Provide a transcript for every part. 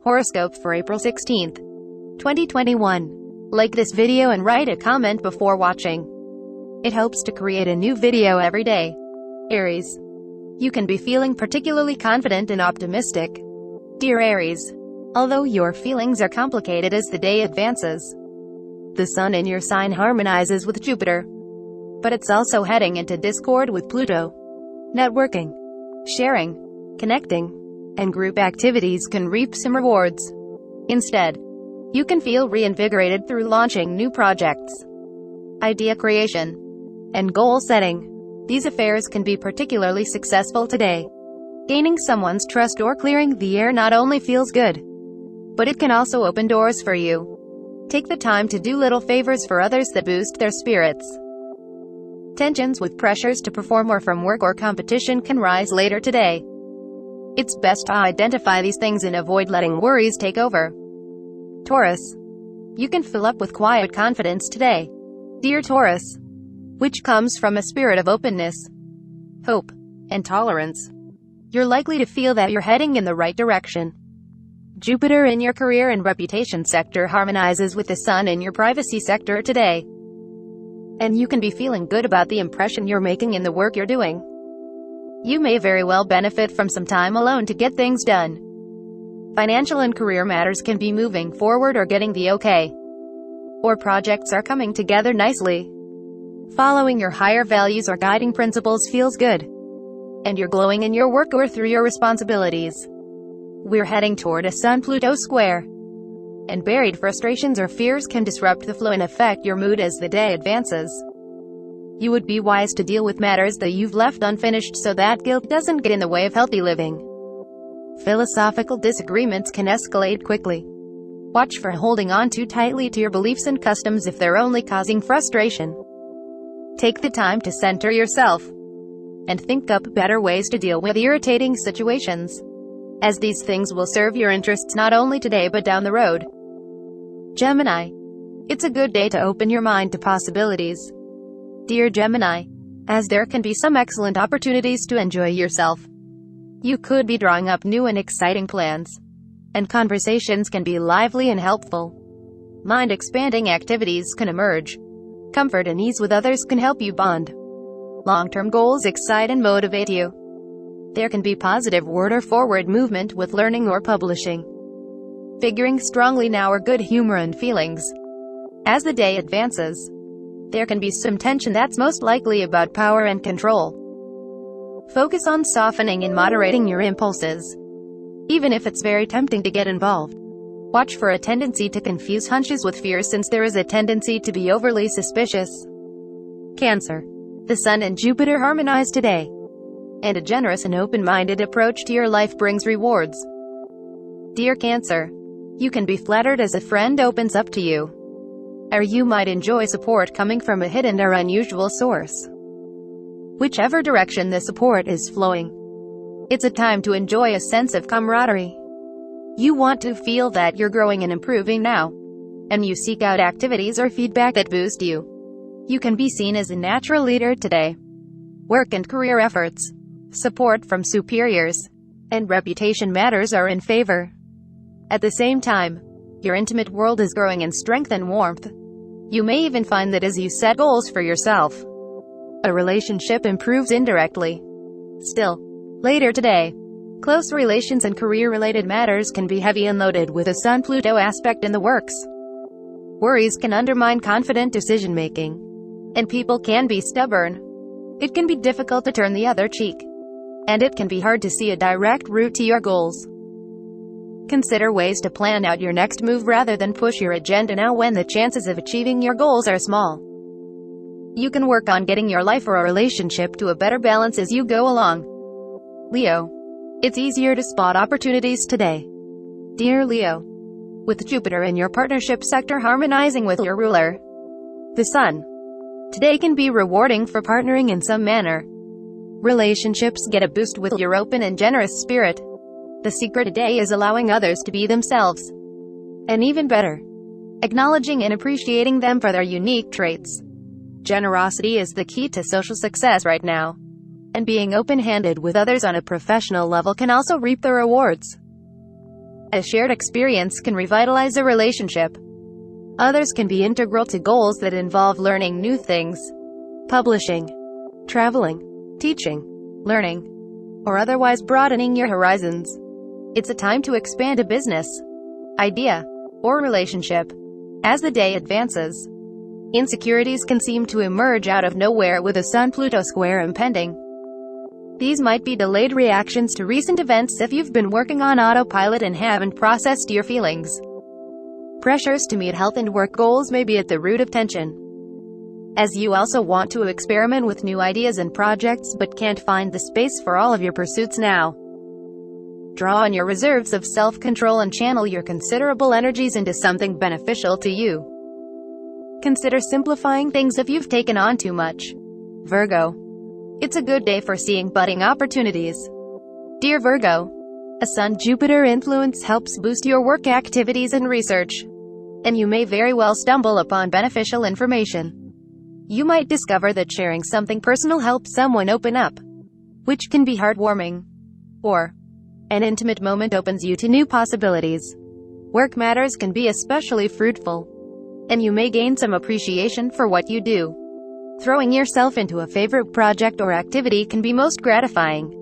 Horoscope for April 16th, 2021. Like this video and write a comment before watching. It helps to create a new video every day. Aries. You can be feeling particularly confident and optimistic. Dear Aries, although your feelings are complicated as the day advances, the sun in your sign harmonizes with Jupiter, but it's also heading into discord with Pluto. Networking, sharing, connecting, and group activities can reap some rewards. Instead, you can feel reinvigorated through launching new projects, idea creation, and goal setting. These affairs can be particularly successful today. Gaining someone's trust or clearing the air not only feels good, but it can also open doors for you. Take the time to do little favors for others that boost their spirits. Tensions with pressures to perform or from work or competition can rise later today. It's best to identify these things and avoid letting worries take over. Taurus. You can fill up with quiet confidence today. Dear Taurus, which comes from a spirit of openness, hope, and tolerance, you're likely to feel that you're heading in the right direction. Jupiter in your career and reputation sector harmonizes with the sun in your privacy sector today, and you can be feeling good about the impression you're making in the work you're doing. You may very well benefit from some time alone to get things done. Financial and career matters can be moving forward or getting the okay, or projects are coming together nicely. Following your higher values or guiding principles feels good, and you're glowing in your work or through your responsibilities. We're heading toward a Sun-Pluto square, and buried frustrations or fears can disrupt the flow and affect your mood as the day advances. You would be wise to deal with matters that you've left unfinished so that guilt doesn't get in the way of healthy living. Philosophical disagreements can escalate quickly. Watch for holding on too tightly to your beliefs and customs if they're only causing frustration. Take the time to center yourself and think up better ways to deal with irritating situations, as these things will serve your interests not only today but down the road. Gemini. It's a good day to open your mind to possibilities. Dear Gemini, as there can be some excellent opportunities to enjoy yourself. You could be drawing up new and exciting plans, and conversations can be lively and helpful. Mind-expanding activities can emerge. Comfort and ease with others can help you bond. Long-term goals excite and motivate you. There can be positive word or forward movement with learning or publishing. Figuring strongly now or good humor and feelings. As the day advances, there can be some tension that's most likely about power and control. Focus on softening and moderating your impulses, even if it's very tempting to get involved. Watch for a tendency to confuse hunches with fears, since there is a tendency to be overly suspicious. Cancer. The sun and Jupiter harmonize today, and a generous and open-minded approach to your life brings rewards. Dear Cancer, you can be flattered as a friend opens up to you, or you might enjoy support coming from a hidden or unusual source. Whichever direction the support is flowing, it's a time to enjoy a sense of camaraderie. You want to feel that you're growing and improving now, and you seek out activities or feedback that boost you. You can be seen as a natural leader today. Work and career efforts, support from superiors, and reputation matters are in favor. At the same time, your intimate world is growing in strength and warmth. You may even find that as you set goals for yourself, a relationship improves indirectly. Still, later today, close relations and career-related matters can be heavy and loaded with a Sun-Pluto aspect in the works. Worries can undermine confident decision-making, and people can be stubborn. It can be difficult to turn the other cheek, and it can be hard to see a direct route to your goals. Consider ways to plan out your next move rather than push your agenda now when the chances of achieving your goals are small. You can work on getting your life or a relationship to a better balance as you go along. Leo. It's easier to spot opportunities today. Dear Leo, with Jupiter in your partnership sector harmonizing with your ruler, the sun, today can be rewarding for partnering in some manner. Relationships get a boost with your open and generous spirit. The secret today is allowing others to be themselves, and even better, acknowledging and appreciating them for their unique traits. Generosity is the key to social success right now, and being open-handed with others on a professional level can also reap the rewards. A shared experience can revitalize a relationship. Others can be integral to goals that involve learning new things, publishing, traveling, teaching, learning, or otherwise broadening your horizons. It's a time to expand a business, idea, or relationship. As the day advances, insecurities can seem to emerge out of nowhere with a Sun-Pluto square impending. These might be delayed reactions to recent events if you've been working on autopilot and haven't processed your feelings. Pressures to meet health and work goals may be at the root of tension, as you also want to experiment with new ideas and projects but can't find the space for all of your pursuits now. Draw on your reserves of self-control and channel your considerable energies into something beneficial to you. Consider simplifying things if you've taken on too much. Virgo. It's a good day for seeing budding opportunities. Dear Virgo, a Sun-Jupiter influence helps boost your work activities and research, and you may very well stumble upon beneficial information. You might discover that sharing something personal helps someone open up, which can be heartwarming. Or, an intimate moment opens you to new possibilities. Work matters can be especially fruitful, and you may gain some appreciation for what you do. Throwing yourself into a favorite project or activity can be most gratifying.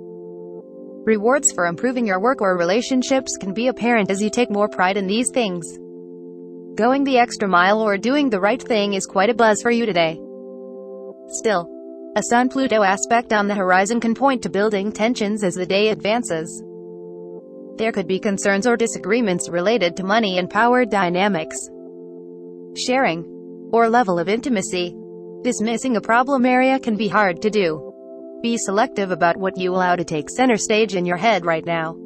Rewards for improving your work or relationships can be apparent as you take more pride in these things. Going the extra mile or doing the right thing is quite a buzz for you today. Still, a Sun-Pluto aspect on the horizon can point to building tensions as the day advances. There could be concerns or disagreements related to money and power dynamics, sharing, or level of intimacy. Dismissing a problem area can be hard to do. Be selective about what you allow to take center stage in your head right now.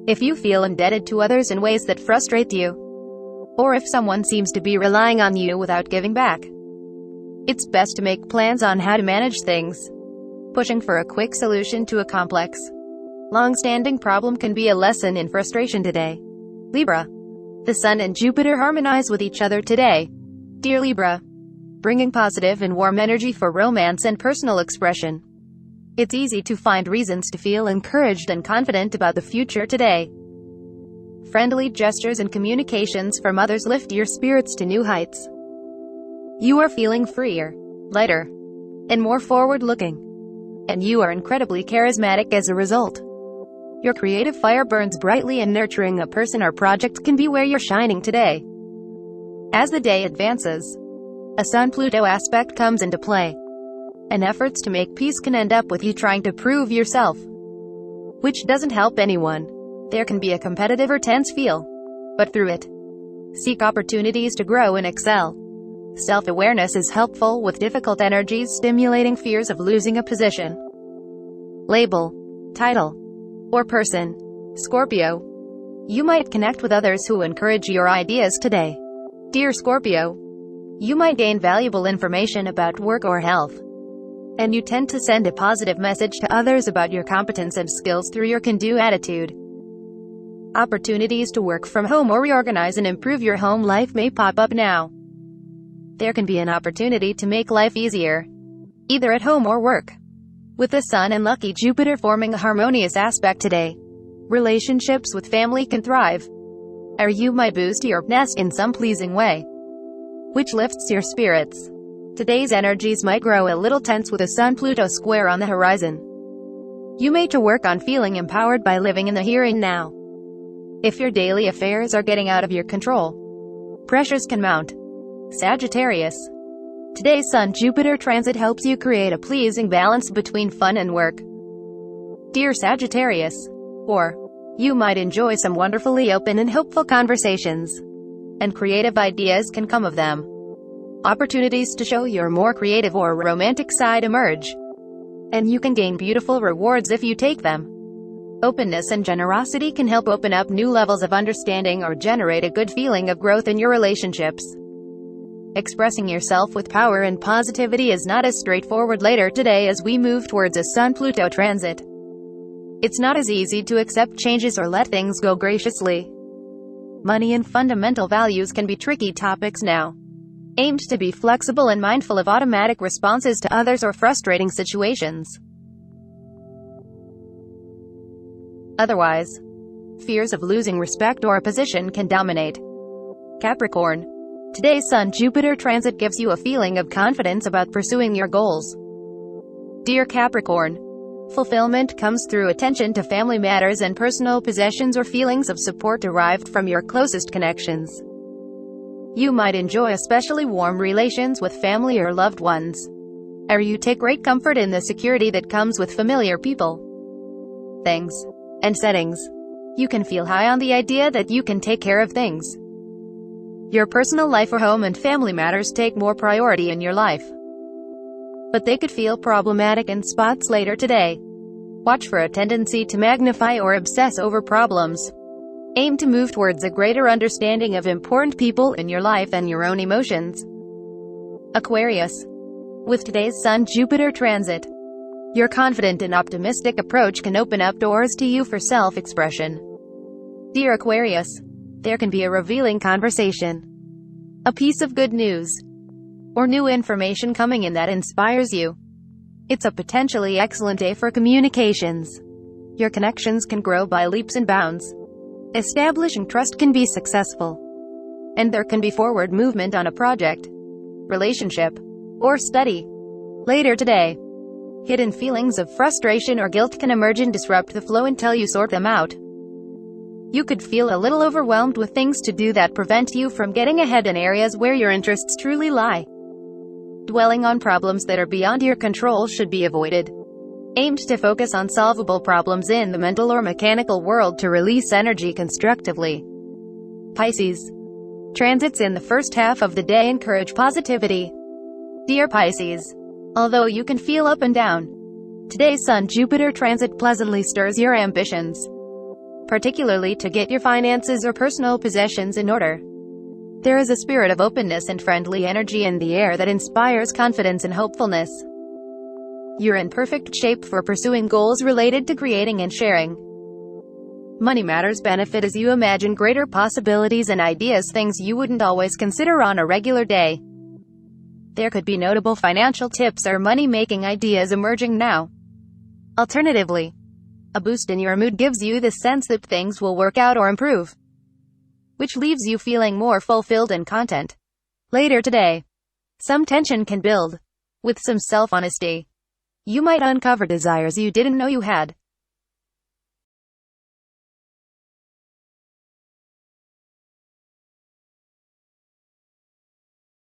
If you feel indebted to others in ways that frustrate you, or if someone seems to be relying on you without giving back, it's best to make plans on how to manage things. Pushing for a quick solution to a complex, long-standing problem can be a lesson in frustration today. Libra. The Sun and Jupiter harmonize with each other today. Dear Libra, bringing positive and warm energy for romance and personal expression. It's easy to find reasons to feel encouraged and confident about the future today. Friendly gestures and communications from others lift your spirits to new heights. You are feeling freer, lighter, and more forward-looking. And you are incredibly charismatic as a result. Your creative fire burns brightly, and nurturing a person or project can be where you're shining today. As the day advances, a Sun-Pluto aspect comes into play, and efforts to make peace can end up with you trying to prove yourself, which doesn't help anyone. There can be a competitive or tense feel, but through it, seek opportunities to grow and excel. Self-awareness is helpful with difficult energies stimulating fears of losing a position, label, title, or person. Scorpio. You might connect with others who encourage your ideas today. Dear Scorpio, you might gain valuable information about work or health, and you tend to send a positive message to others about your competence and skills through your can-do attitude. Opportunities to work from home or reorganize and improve your home life may pop up now. There can be an opportunity to make life easier, either at home or work. With the Sun and lucky Jupiter forming a harmonious aspect today, relationships with family can thrive, or you might boost your nest in some pleasing way, which lifts your spirits. Today's energies might grow a little tense with a Sun-Pluto square on the horizon. You may to work on feeling empowered by living in the here and now. If your daily affairs are getting out of your control, pressures can mount. Sagittarius. Today's Sun-Jupiter transit helps you create a pleasing balance between fun and work. Dear Sagittarius, or you might enjoy some wonderfully open and hopeful conversations, and creative ideas can come of them. Opportunities to show your more creative or romantic side emerge, and you can gain beautiful rewards if you take them. Openness and generosity can help open up new levels of understanding or generate a good feeling of growth in your relationships. Expressing yourself with power and positivity is not as straightforward later today as we move towards a Sun-Pluto transit. It's not as easy to accept changes or let things go graciously. Money and fundamental values can be tricky topics now. Aimed to be flexible and mindful of automatic responses to others or frustrating situations. Otherwise, Fears of losing respect or a position can dominate. Capricorn. Today's Sun-Jupiter transit gives you a feeling of confidence about pursuing your goals. Dear Capricorn, fulfillment comes through attention to family matters and personal possessions or feelings of support derived from your closest connections. You might enjoy especially warm relations with family or loved ones. Or you take great comfort in the security that comes with familiar people, things, and settings. You can feel high on the idea that you can take care of things. Your personal life or home and family matters take more priority in your life, but they could feel problematic in spots later today. Watch for a tendency to magnify or obsess over problems. Aim to move towards a greater understanding of important people in your life and your own emotions. Aquarius. With today's Sun-Jupiter transit, your confident and optimistic approach can open up doors to you for self-expression. Dear Aquarius, there can be a revealing conversation, a piece of good news, or new information coming in that inspires you. It's a potentially excellent day for communications. Your connections can grow by leaps and bounds. Establishing trust can be successful, and there can be forward movement on a project, relationship, or study. Later today, hidden feelings of frustration or guilt can emerge and disrupt the flow until you sort them out. You could feel a little overwhelmed with things to do that prevent you from getting ahead in areas where your interests truly lie. Dwelling on problems that are beyond your control should be avoided. Aimed to focus on solvable problems in the mental or mechanical world to release energy constructively. Pisces. Transits in the first half of the day encourage positivity. Dear Pisces, although you can feel up and down, today's Sun-Jupiter transit pleasantly stirs your ambitions, particularly to get your finances or personal possessions in order. There is a spirit of openness and friendly energy in the air that inspires confidence and hopefulness. You're in perfect shape for pursuing goals related to creating and sharing. Money matters benefit as you imagine greater possibilities and ideas, things you wouldn't always consider on a regular day. There could be notable financial tips or money-making ideas emerging now. Alternatively, a boost in your mood gives you the sense that things will work out or improve, which leaves you feeling more fulfilled and content. Later today, some tension can build. With some self-honesty, you might uncover desires you didn't know you had.